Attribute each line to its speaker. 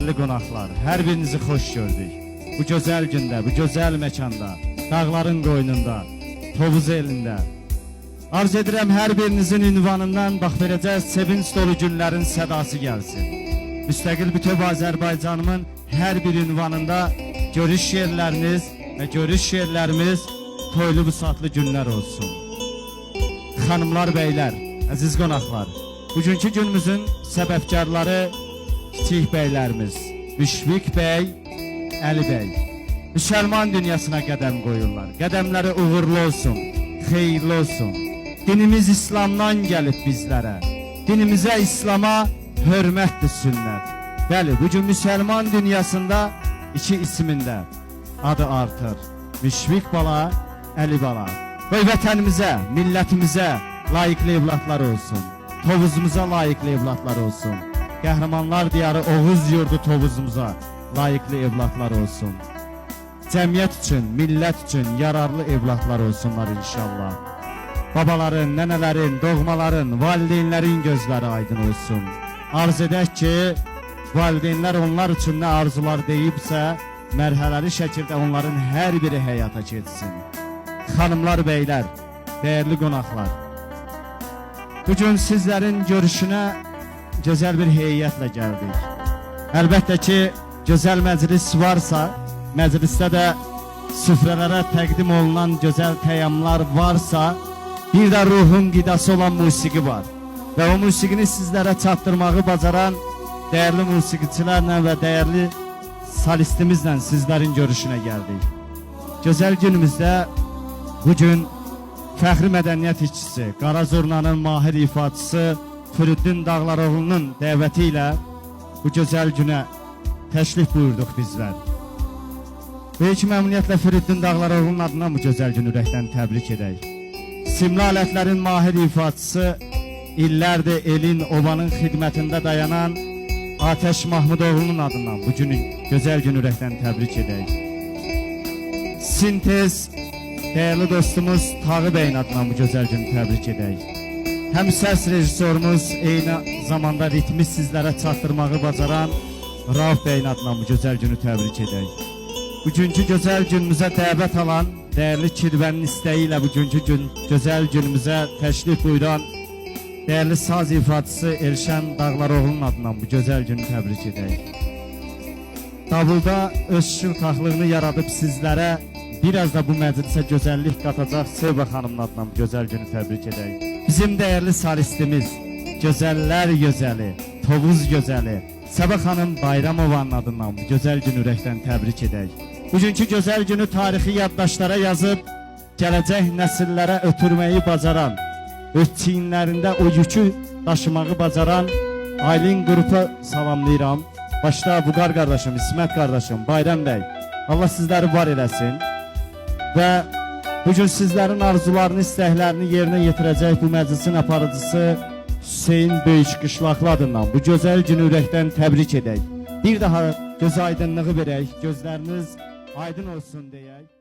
Speaker 1: dəyərli qonaqlar, hər birinizi xoş gördük. Bu gözəl gündə, bu gözəl məkanda, dağların qoynunda, Tovuz elində. Arzu edirəm hər birinizin ünvanından bax verəcək sevinç dolu günlərin sədası gəlsin. Müstəqil bütöv Azərbaycanımın hər bir ünvanında görüş yerləriniz və görüş yerlərimiz toylu busatlı günlər olsun. Xanımlar, beylər, əziz qonaqlar, bugünkü günümüzün səbəbkarları kiçik beylərimiz Müşfiq bəy, Əli bəy müsəlman dünyasına qədəm qoyurlar. Qədəmləri uğurlu olsun, xeyirli olsun. Dinimiz İslamdan gəlib bizlərə. Dinimizə, İslama hörmətdir sünnət. Bəli, bugün müsəlman dünyasında iki ismində adı artır. Müşfiq bala, Əli bala. Qoy vətənimizə, millətimizə layiqli evlatlar olsun. Tovuzumuza layiqli evlatlar olsun. Qəhrəmanlar diyarı Oğuz yurdu Tovuzumuza layiqli evlatlar olsun. Cəmiyyət üçün, millət üçün yararlı evlatlar olsunlar inşallah. Babaların, nənələrin, doğmaların, valideynlərin gözləri aydın olsun. Arz edək ki, valideynlər onlar üçün nə arzular deyibsə, mərhələli şəkildə onların hər biri həyata keçsin. Xanımlar, beylər, dəyərli qonaqlar, bugün sizlərin görüşünə gözəl bir heyətlə gəldik. Əlbəttə ki, gözəl məclis varsa, məclisdə də süfrələrə təqdim olunan gözəl təyyamlar varsa, bir də ruhun qidası olan musiqi var. Və o musiqini sizlərə çatdırmağı bacaran dəyərli musiqiçilərlə və dəyərli solistimizlə sizlərin görüşünə gəldik. Gözəl günümüzdə bugün fəxri mədəniyyət işçisi, Qara Zurnanın mahir ifaçısı Firiddin Dağlaroğlu'nun dəvəti ilə bu gözəl günə təşrif buyurduq bizlər. Böyük məmnuniyyətlə Firiddin Dağlaroğlu'nun adına bu gözəl günü ürəkdən təbrik edək. Simli alətlərin mahir ifaçısı, illərdir elin, obanın xidmətində dayanan Atəş Mahmudoğlu'nun adından bu günü gözəl günü ürəkdən təbrik edək. Sintez, dəyərli dostumuz Tağı bəyin adından bu gözəl günü təbrik edək. Həm səs rejissorumuz, eyni zamanda ritmi sizlərə çatdırmağı bacaran Rauf bəyin adından bu gözəl günü təbrik edək. Bugünkü gözəl günümüzə dəvət alan, dəyərli kirvənin istəyi ilə bugünkü gözəl günümüzə təşrif buyuran dəyərli saz ifaçısı Elşən Dağlaroğlu'nun adından bu gözəl günü təbrik edək. Davulda öz şıltaqlığını yaradıb sizlərə biraz da bu məclisə gözəllik qatacaq Sevə xanımın adından bu gözəl günü təbrik edək. Bizim dəyərli solistimiz, gözəllər gözəli, Tovuz gözəli Səbə xanım Bayramovanın adından bu gözəl günü ürəkdən təbrik edək. Bugünkü gözəl günü tarixi yaddaşlara yazıb, gələcək nəsillərə ötürməyi bacaran, öz çiyinlərində o yükü daşımağı bacaran Aylin qrupu salamlayıram. Başda Buqar qardaşım, İsmət qardaşım, Bayram bəy, Allah sizləri var eləsin. Və bugün sizlərin arzularını, istəklərini yerinə yetirəcək bu məclisin aparıcısı Hüseyin Böyük Qışlaqlı adından bu gözəl günü ürəkdən təbrik edək. Bir daha göz aydınlığı verək, gözləriniz aydın olsun deyək.